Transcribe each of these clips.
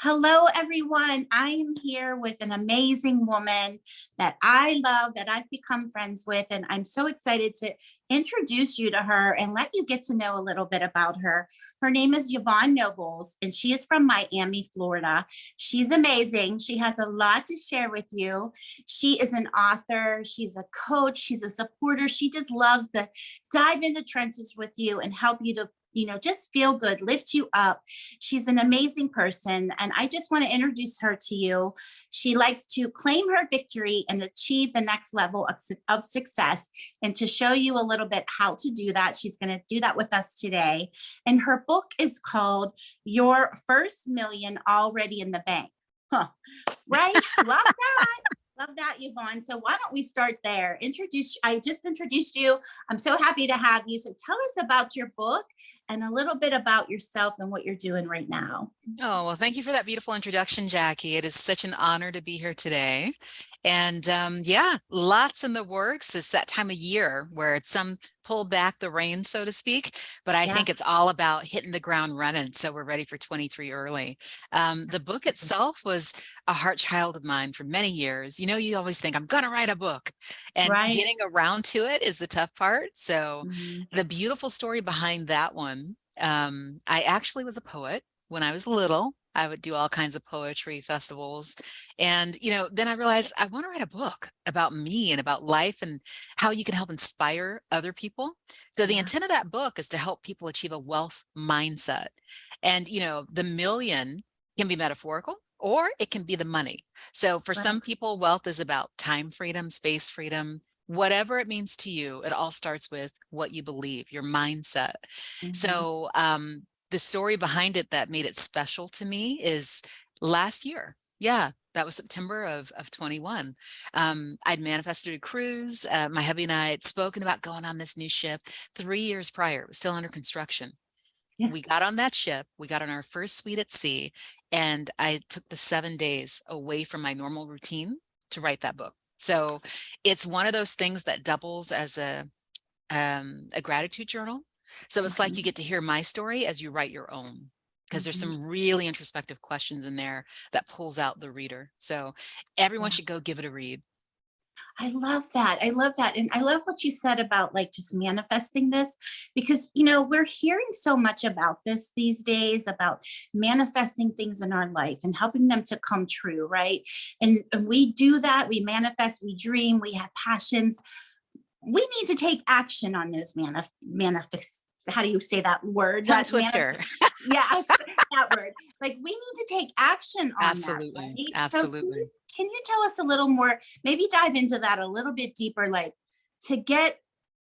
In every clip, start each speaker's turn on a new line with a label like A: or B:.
A: Hello, everyone. I am here with an amazing woman that I love, that I've become friends with, and I'm so excited to introduce you to her and let you get to know a little bit about her. Her name is Yvonne Nobles, and she is from Miami, Florida. She's amazing. She has a lot to share with you. She is an author, she's a coach, she's a supporter. She just loves to dive in the trenches with you and help you to just feel good, lift you up. She's an amazing person, and I just want to introduce her to you. She likes to claim her victory and achieve the next level of success. And to show you a little bit how to do that, she's going to do that with us today. And her book is called Your First Million Already in the Bank. Huh. Right? Love that. Love that, Yvonne. So why don't we start there? I just introduced you. I'm so happy to have you. So tell us about your book and a little bit about yourself and what you're doing right now.
B: Oh, well, thank you for that beautiful introduction, Jackie. It is such an honor to be here today. And yeah, lots in the works. It's that time of year where it's some pull back the reins, so to speak. But I
A: Yeah.
B: think it's all about hitting the ground running. So we're ready for 23 early. The book itself was a heart child of mine for many years. You always think, I'm going to write a book. And
A: Right.
B: getting around to it is the tough part. So
A: Mhm.
B: the beautiful story behind that one, I actually was a poet. When I was little, I would do all kinds of poetry festivals. And, then I realized I want to write a book about me and about life and how you can help inspire other people. So the
A: Yeah.
B: intent of that book is to help people achieve a wealth mindset. And, the million can be metaphorical or it can be the money. So for
A: Right.
B: some people, wealth is about time freedom, space freedom, whatever it means to you. It all starts with what you believe, your mindset.
A: Mhm.
B: So, the story behind it that made it special to me is last year. Yeah, that was September of 21. I'd manifested a cruise. My hubby and I had spoken about going on this new ship 3 years prior. It was still under construction.
A: Yeah.
B: We got on that ship. We got on our first suite at sea, and I took the 7 days away from my normal routine to write that book. So it's one of those things that doubles as a gratitude journal. So it's like you
A: Mhm.
B: get to hear my story as you write your own, because there's
A: Mhm.
B: some really introspective questions in there that pulls out the reader. So everyone
A: Yeah.
B: should go give it a read.
A: I love that. I love that. And I love what you said about like just manifesting this because we're hearing so much about this these days about manifesting things in our life and helping them to come true, right? And we do that, we manifest, we dream, we have passions. We need to take action on those manifest. How do you say that word?
B: Tongue
A: That
B: twister.
A: manifest. Yes, that word. Like we need to take action on that,
B: Absolutely.
A: right? So
B: Absolutely.
A: can you tell us a little more? Maybe dive into that a little bit deeper. Like to get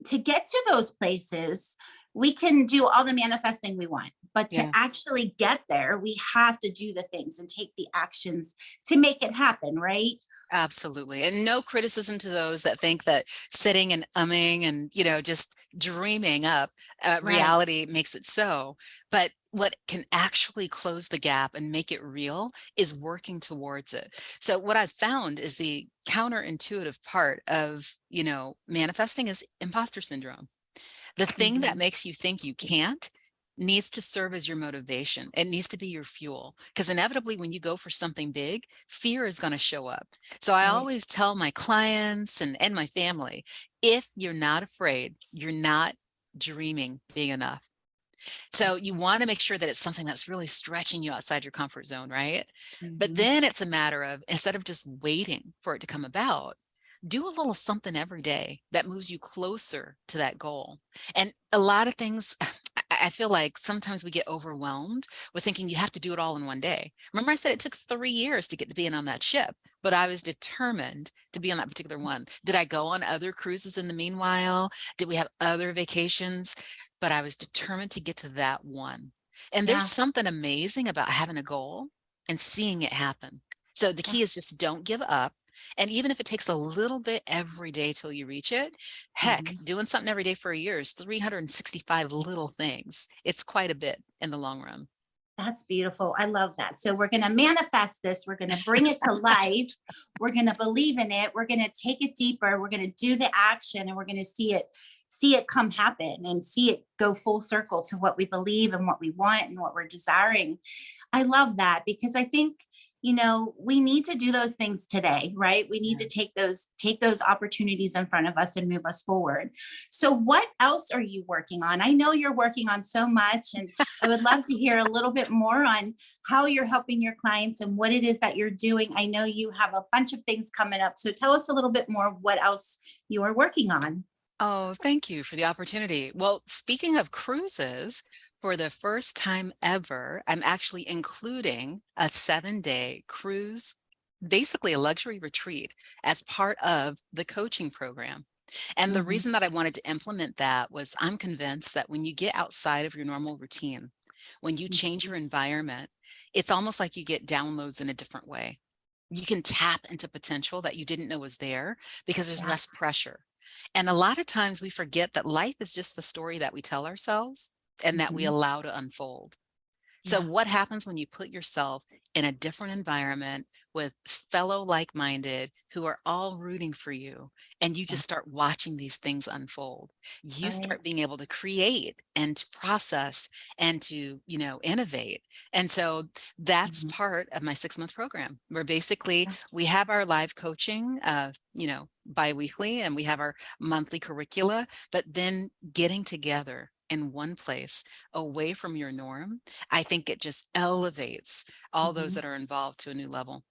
A: to those places, we can do all the manifesting we want, but to
B: Yeah.
A: actually get there, we have to do the things and take the actions to make it happen, right?
B: Absolutely. And no criticism to those that think that sitting and umming and, just dreaming up
A: Right.
B: reality makes it so. But what can actually close the gap and make it real is working towards it. So what I've found is the counterintuitive part of, manifesting is imposter syndrome. The thing that
A: Mhm.
B: makes you think you can't needs to serve as your motivation. It needs to be your fuel because inevitably when you go for something big, fear is going to show up. So I
A: Right.
B: always tell my clients and my family, if you're not afraid, you're not dreaming big enough. So you want to make sure that it's something that's really stretching you outside your comfort zone, right? But
A: Mhm.
B: then it's a matter of instead of just waiting for it to come about, do a little something every day that moves you closer to that goal. And a lot of things, I feel like sometimes we get overwhelmed with thinking you have to do it all in one day. Remember, I said it took 3 years to get to being on that ship, but I was determined to be on that particular one. Did I go on other cruises in the meanwhile? Did we have other vacations? But I was determined to get to that one. And there's
A: Yeah.
B: something amazing about having a goal and seeing it happen. So the
A: Yeah.
B: key is just don't give up. And even if it takes a little bit every day till you reach it, heck,
A: Mhm.
B: doing something every day for a year is 365 little things. It's quite a bit in the long run.
A: That's beautiful. I love that. So we're going to manifest this. We're going to bring it to life. We're going to believe in it. We're going to take it deeper. We're going to do the action and we're going to see it come happen and see it go full circle to what we believe and what we want and what we're desiring. I love that because I think, we need to do those things today, right? We need
B: Yeah.
A: to take those opportunities in front of us and move us forward. So what else are you working on? I know you're working on so much, and I would love to hear a little bit more on how you're helping your clients and what it is that you're doing. I know you have a bunch of things coming up. So tell us a little bit more what else you are working on.
B: Oh, thank you for the opportunity. Well, speaking of cruises, for the first time ever, I'm actually including a 7-day cruise, basically a luxury retreat, as part of the coaching program. And the
A: Mhm.
B: reason that I wanted to implement that was I'm convinced that when you get outside of your normal routine, when you change
A: Mhm.
B: your environment, it's almost like you get downloads in a different way. You can tap into potential that you didn't know was there because there's
A: Yeah.
B: less pressure. And a lot of times we forget that life is just the story that we tell ourselves and that we
A: Mhm.
B: allow to unfold. So
A: Yeah.
B: what happens when you put yourself in a different environment with fellow like-minded who are all rooting for you, and you
A: Yeah.
B: just start watching these things unfold? You
A: Right.
B: start being able to create and to process and to, innovate. And so that's
A: Mhm.
B: part of my 6-month program, where basically
A: Yeah.
B: we have our live coaching, biweekly, and we have our monthly curricula, but then getting together in one place away from your norm, I think it just elevates all those
A: Mhm.
B: that are involved to a new level.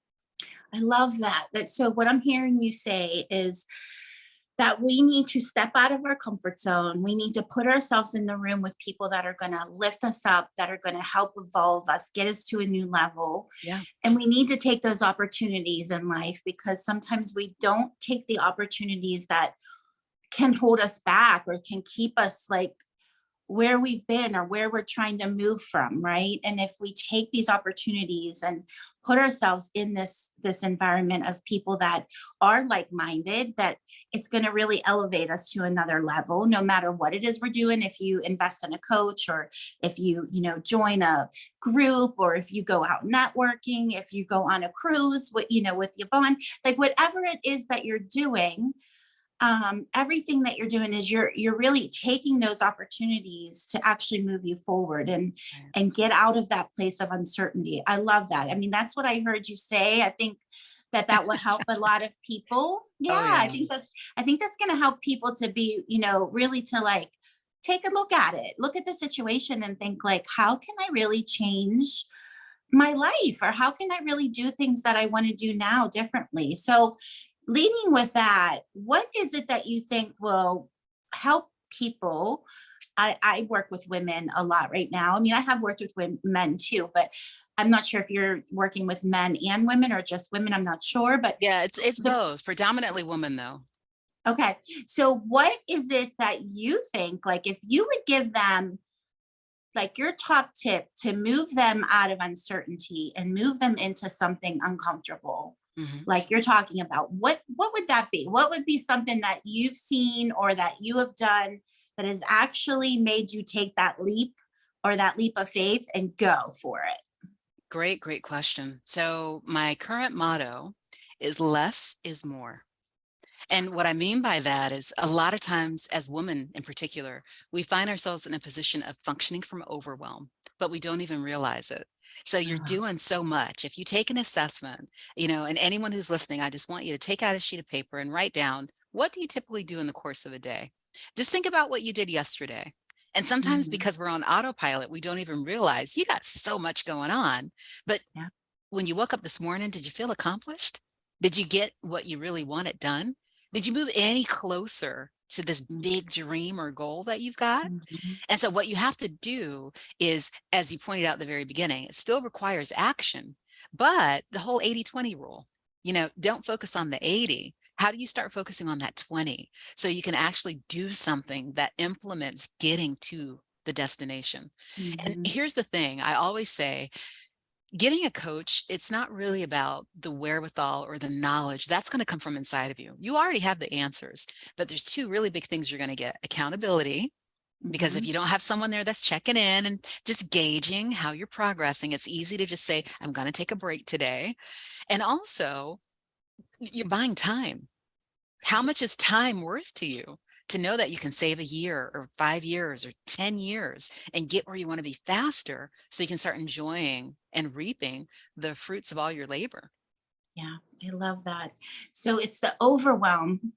A: I love that. So what I'm hearing you say is that we need to step out of our comfort zone. We need to put ourselves in the room with people that are going to lift us up, that are going to help evolve us, get us to a new level.
B: Yeah.
A: And we need to take those opportunities in life because sometimes we don't take the opportunities that can hold us back or can keep us like where we've been or where we're trying to move from, right? And if we take these opportunities and put ourselves in this environment of people that are like-minded, that it's going to really elevate us to another level no matter what it is we're doing. If you invest in a coach, or if you join a group, or if you go out networking, if you go on a cruise with Yvonne, like whatever it is that you're doing, everything that you're doing is you're really taking those opportunities to actually move you forward and
B: Right.
A: and get out of that place of uncertainty. I love that. I mean, that's what I heard you say. I think that will help a lot of people. Yeah,
B: Oh, yeah.
A: I think that's going to help people to be really to like take a look at it, look at the situation and think like, how can I really change my life, or how can I really do things that I want to do now differently? So, leading with that, what is it that you think will help people? I work with women a lot right now. I mean, I have worked with men too, but I'm not sure if you're working with men and women or just women. I'm not sure, but
B: Yeah, it's
A: the,
B: both, predominantly women though.
A: okay. So, what is it that you think, like, if you would give them like your top tip to move them out of uncertainty and move them into something uncomfortable,
B: Mhm.
A: like you're talking about, what would that be? What would be something that you've seen or that you have done that has actually made you take that leap, or that leap of faith and go for it?
B: Great, great question. So my current motto is less is more. And what I mean by that is a lot of times, as women in particular, we find ourselves in a position of functioning from overwhelm, but we don't even realize it. So you're
A: Ah,
B: doing so much. If you take an assessment, and anyone who's listening, I just want you to take out a sheet of paper and write down, what do you typically do in the course of a day? Just think about what you did yesterday. And sometimes
A: mhm,
B: because we're on autopilot, we don't even realize you got so much going on. But
A: yeah,
B: when you woke up this morning, did you feel accomplished? Did you get what you really wanted done? Did you move any closer to this
A: mm,
B: big dream or goal that you've got?
A: mhm,
B: And so what you have to do is, as you pointed out at the very beginning, it still requires action, but the whole 80-20 rule, don't focus on the 80. How do you start focusing on that 20 so you can actually do something that implements getting to the destination? And
A: mhm,
B: here's the thing I always say, getting a coach, it's not really about the wherewithal or the knowledge. That's going to come from inside of you. You already have the answers, but there's two really big things you're going to get: accountability, because if
A: mhm,
B: you don't have someone there that's checking in and just gauging how you're progressing, it's easy to just say, I'm going to take a break today. And also, you're buying time. How
A: right,
B: much is time worth to you? to know that you can save a year or 5 years or 10 years and get where you want to be faster so you can start enjoying and reaping the fruits of all your labor.
A: Yeah, I love that. So it's the overwhelm,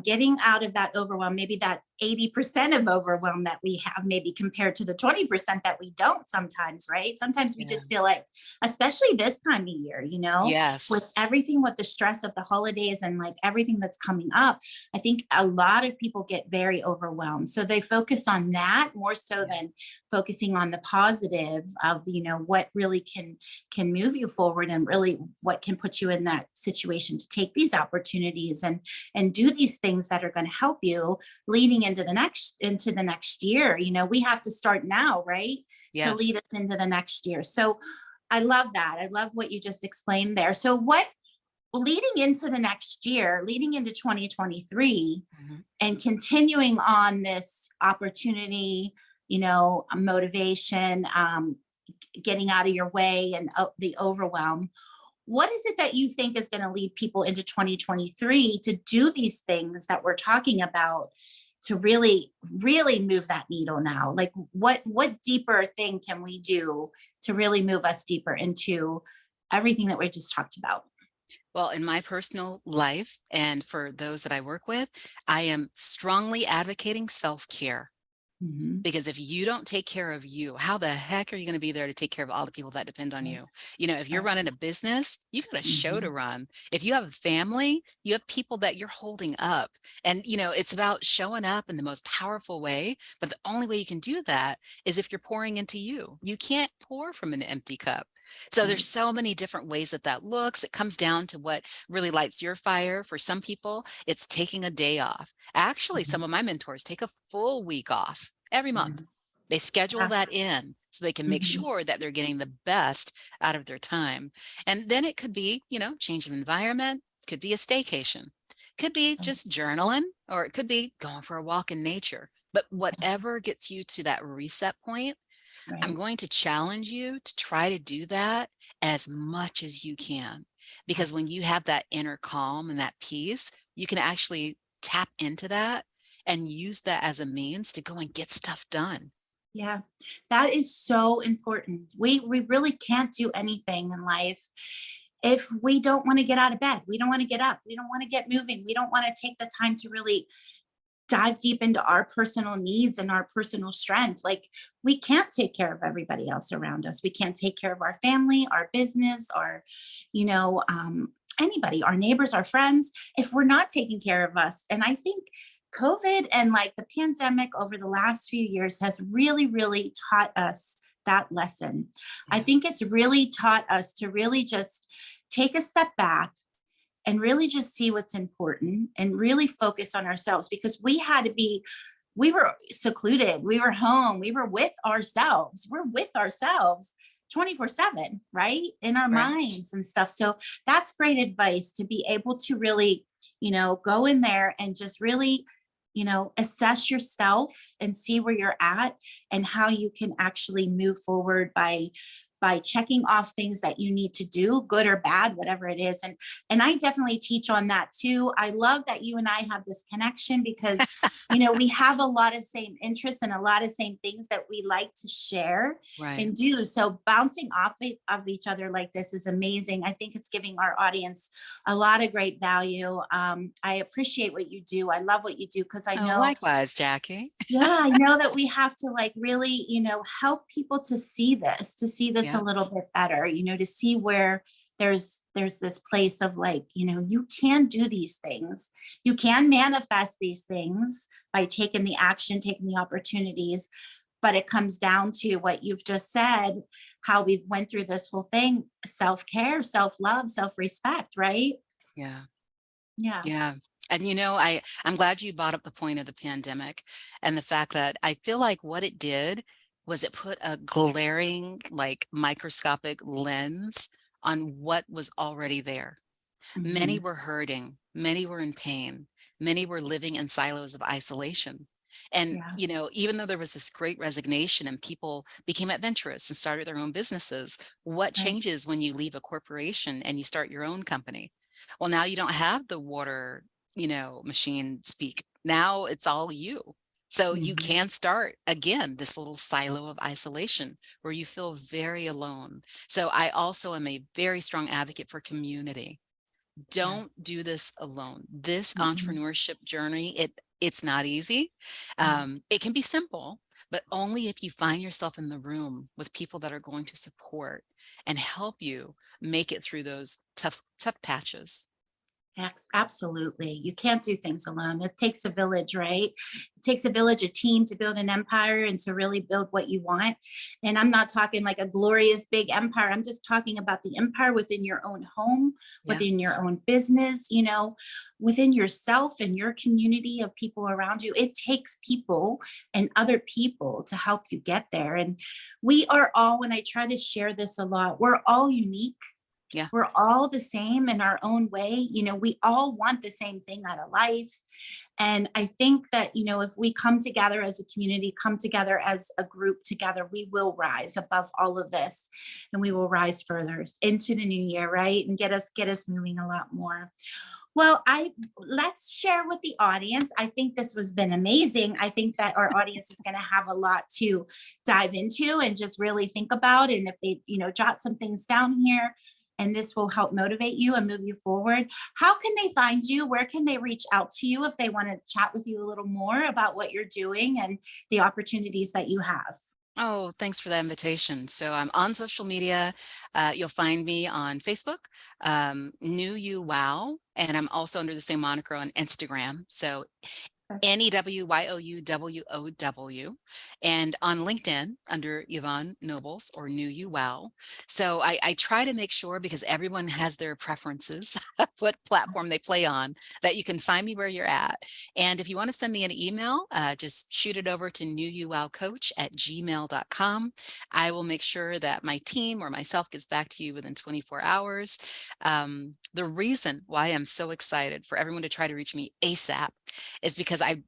A: getting out of that overwhelm, maybe that 80% of overwhelm that we have, maybe compared to the 20% that we don't sometimes, right? Sometimes we
B: Yeah.
A: just feel like, especially this time of year, with
B: Yes.
A: everything, with the stress of the holidays and like everything that's coming up, I think a lot of people get very overwhelmed. So they focus on that more so
B: Yeah.
A: than focusing on the positive of, what really can move you forward and really what can put you in that situation to take these opportunities and do these things that are going to help you leading into the next year. We have to start now, right, to lead
B: Yes.
A: us into the next year. So I love that. I love what you just explained there. So what, leading into the next year, leading into 2023,
B: Mhm.
A: and continuing on this opportunity, motivation, getting out of your way, and the overwhelm, what is it that you think is going to lead people into 2023 to do these things that we're talking about, to really really move that needle now? Like, what deeper thing can we do to really move us deeper into everything that we just talked about?
B: Well, in my personal life and for those that I work with, I am strongly advocating self-care.
A: Mhm.
B: Because if you don't take care of you, how the heck are you going to be there to take care of all the people that depend on
A: Right,
B: you? If you're
A: right.
B: running a business, you got a show to
A: Mhm.
B: run. If you have a family, you have people that you're holding up. And, it's about showing up in the most powerful way. But the only way you can do that is if you're pouring into you. You can't pour from an empty cup. So there's
A: Right.
B: so many different ways that that looks. It comes down to what really lights your fire. For some people, it's taking a day off. Actually, some
A: Mhm.
B: of my mentors take a full week off every month.
A: Mhm.
B: They schedule
A: Yeah.
B: that in so they can make
A: Mhm.
B: sure that they're getting the best out of their time. And then it could be, change of environment, could be a staycation, could be
A: Right.
B: just journaling, or it could be going for a walk in nature. But whatever gets you to that reset point, I'm
A: Right.
B: going to challenge you to try to do that as much as you can.
A: Yeah.
B: Because when you have that inner calm and that peace, you can actually tap into that and use that as a means to go and get stuff done.
A: Yeah, that is so important. We really can't do anything in life if we don't want to get out of bed. We don't want to get up. We don't want to get moving. We don't want to take the time to really dive deep into our personal needs and our personal strength. Like, we can't take care of everybody else around us. We can't take care of our family, our business, our, you know, anybody, our neighbors, our friends, if we're not taking care of us. And I think COVID and like the pandemic over the last few years has really, really taught us that lesson. I
B: Yeah.
A: think it's really taught us to really just take a step back and really just see what's important and really focus on ourselves, because we were secluded, we were home, we were with ourselves, we're with ourselves 24/7, right, in our
B: Right.
A: minds and stuff. So that's great advice, to be able to really, go in there and just really, assess yourself and see where you're at and how you can actually move forward by checking off things that you need to do, good or bad, whatever it is. And I definitely teach on that too. I love that you and I have this connection because, we have a lot of same interests and a lot of same things that we like to share
B: Right.
A: and do. So bouncing off of each other like this is amazing. I think it's giving our audience a lot of great value. I appreciate what you do. I love what you do, because I
B: Oh,
A: know,
B: likewise, Jackie.
A: yeah, I know that we have to like really, help people to see this a
B: Yeah.
A: little bit better, to see where there's this place of like, you can do these things. You can manifest these things by taking the action, taking the opportunities, but it comes down to what you've just said, how we went through this whole thing, self-care, self-love, self-respect, right?
B: Yeah.
A: Yeah.
B: Yeah. And I'm glad you brought up the point of the pandemic and the fact that I feel like what it did was it put a glaring, like microscopic lens on what was already there. Many
A: Mhm.
B: were hurting, many were in pain, many were living in silos of isolation. And,
A: Yeah.
B: even though there was this great resignation and people became adventurous and started their own businesses, what
A: Right.
B: changes when you leave a corporation and you start your own company? Well, now you don't have the water, machine speak. Now it's all you. So you
A: Mhm.
B: can start again this little silo of isolation where you feel very alone. So I also am a very strong advocate for community. Don't
A: Yes.
B: do this alone. This
A: Mm-mm.
B: entrepreneurship journey, it's not easy.
A: No.
B: It can be simple, but only if you find yourself in the room with people that are going to support and help you make it through those tough patches.
A: Absolutely. You can't do things alone. It takes a village, right? It takes a village, a team to build an empire and to really build what you want. And I'm not talking like a glorious big empire. I'm just talking about the empire within your own home,
B: Yeah.
A: within your own business, within yourself and your community of people around you. It takes people and other people to help you get there. And we are all, when I try to share this a lot, we're all unique.
B: Yeah.
A: We're all the same in our own way. We all want the same thing out of life. And I think that, if we come together as a community, come together as a group together, we will rise above all of this and we will rise further into the new year, right? And get us moving a lot more. Well, I let's share with the audience. I think this has been amazing. I think that our audience is going to have a lot to dive into and just really think about. And if they, jot some things down here, and this will help motivate you and move you forward. How can they find you? Where can they reach out to you if they want to chat with you a little more about what you're doing and the opportunities that you have?
B: Oh, thanks for that invitation. So I'm on social media. You'll find me on Facebook, New You Wow, and I'm also under the same moniker on Instagram. So NEWYOUWOW, and on LinkedIn under Yvonne Nobles or New You Wow. So I try to make sure, because everyone has their preferences, what platform they play on, that you can find me where you're at. And if you want to send me an email, just shoot it over to newuwowcoach@gmail.com. I will make sure that my team or myself gets back to you within 24 hours. The reason why I'm so excited for everyone to try to reach me ASAP is because I'm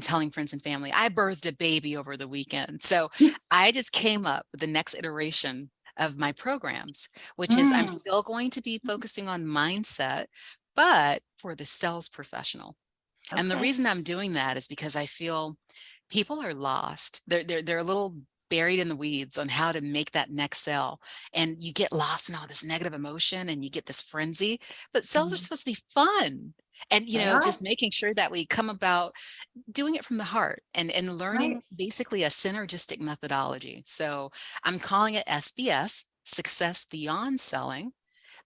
B: telling friends and family, I birthed a baby over the weekend. So I just came up with the next iteration of my programs, which is I'm
A: Mm,
B: still going to be focusing on mindset, but for the sales professional. And the
A: okay.
B: reason I'm doing that is because I feel people are lost. They're a little buried in the weeds on how to make that next sale. And you get lost in all this negative emotion and you get this frenzy. But sales are
A: Mhm.
B: supposed to be fun. And
A: They are
B: just making sure that we come about doing it from the heart and
A: right.
B: learning basically a synergistic methodology. So I'm calling it SBS, Success Beyond Selling,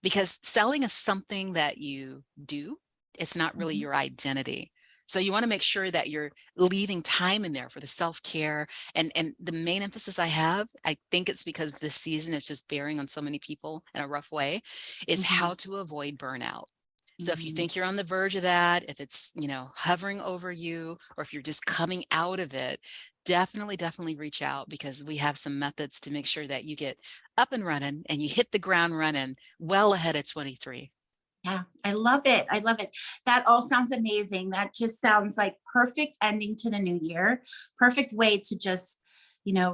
B: because selling is something that you do. It's not really
A: Mhm,
B: your identity. So you want to make sure that you're leaving time in there for the self-care. And the main emphasis I have, I think it's because this season is just bearing on so many people in a rough way, is
A: mhm,
B: how to avoid burnout. So if you
A: mhm.
B: think you're on the verge of that, if it's, hovering over you, or if you're just coming out of it, definitely reach out, because we have some methods to make sure that you get up and running and you hit the ground running well ahead of 23.
A: Yeah, I love it. I love it. That all sounds amazing. That just sounds like perfect ending to the new year. Perfect way to just,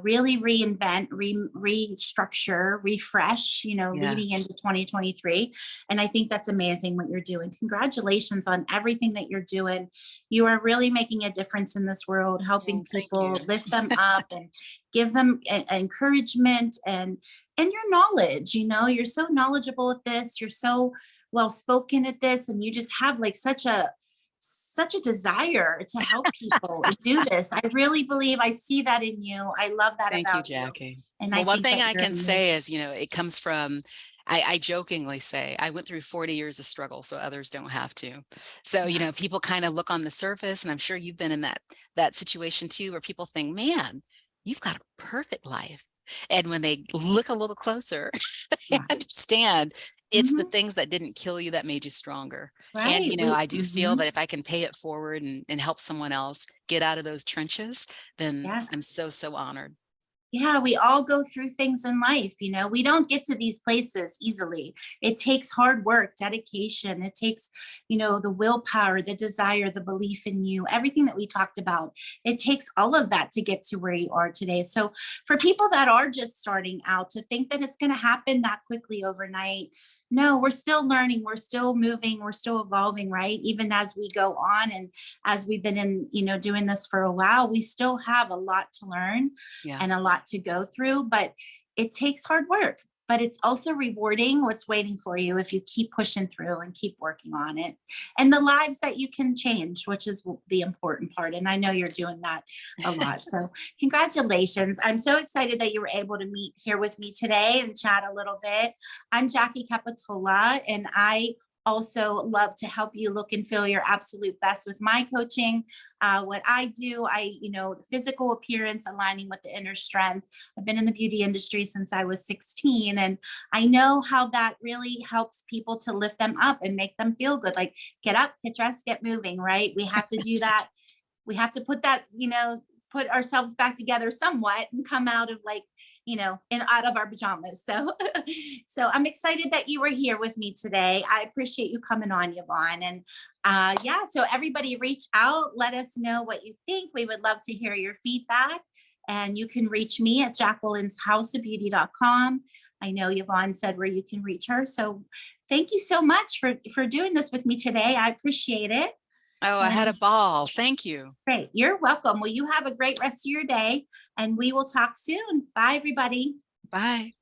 A: really reinvent, restructure, refresh,
B: Yeah.
A: leading into 2023. And I think that's amazing what you're doing. Congratulations on everything that you're doing. You are really making a difference in this world, helping
B: Oh, thank
A: people
B: you.
A: lift them up and give them encouragement and your knowledge. You're so knowledgeable at this. You're so well spoken at this, and you just have like such a desire to help people do this. I really believe I see that in you. I love that
B: Thank you,
A: about you.
B: Jackie.
A: And I
B: Well, one
A: think
B: thing
A: that
B: I
A: you're
B: can say
A: amazing.
B: is, it comes from, I jokingly say, I went through 40 years of struggle so others don't have to. So,
A: Yeah.
B: people kind of look on the surface, and I'm sure you've been in that situation too, where people think, man, you've got a perfect life. And when they look a little closer, they
A: Yeah.
B: understand it's the
A: Hmm.
B: things that didn't kill you that made you stronger. And,
A: Right.
B: I do feel
A: Mhm.
B: that if I can pay it forward and help someone else get out of those trenches, then
A: Yes.
B: I'm so honored.
A: Yeah, we all go through things in life. We don't get to these places easily. It takes hard work, dedication. It takes, the willpower, the desire, the belief in you, everything that we talked about. It takes all of that to get to where you are today. So, for people that are just starting out to think that it's going to happen that quickly overnight, No, we're still learning, we're still moving, we're still evolving, right? Even as we go on and as we've been in, doing this for a while, we still have a lot to learn
B: Yeah.
A: and a lot to go through, but it takes hard work. But it's also rewarding what's waiting for you if you keep pushing through and keep working on it. And the lives that you can change, which is the important part. And I know you're doing that a lot. So, congratulations. I'm so excited that you were able to meet here with me today and chat a little bit. I'm Jackie Capatolla, and I also love to help you look and feel your absolute best with my coaching. What I do, the physical appearance aligning with the inner strength. I've been in the beauty industry since I was 16, and I know how that really helps people to lift them up and make them feel good. Like, get up, get dressed, get moving, right? We have to do that. We have to put that, put ourselves back together somewhat and come out of and out of our pajamas. So, so I'm excited that you were here with me today. I appreciate you coming on, Yvonne. And yeah, so everybody reach out, let us know what you think. We would love to hear your feedback. And you can reach me at jacquelineshouseofbeauty.com. I know Yvonne said where you can reach her. So thank you so much for doing this with me today. I appreciate it.
B: Oh, I had a
A: And
B: ball. Thank you.
A: great. You're welcome. Well, you have a great rest of your day, and we will talk soon. Bye, everybody.
B: Bye.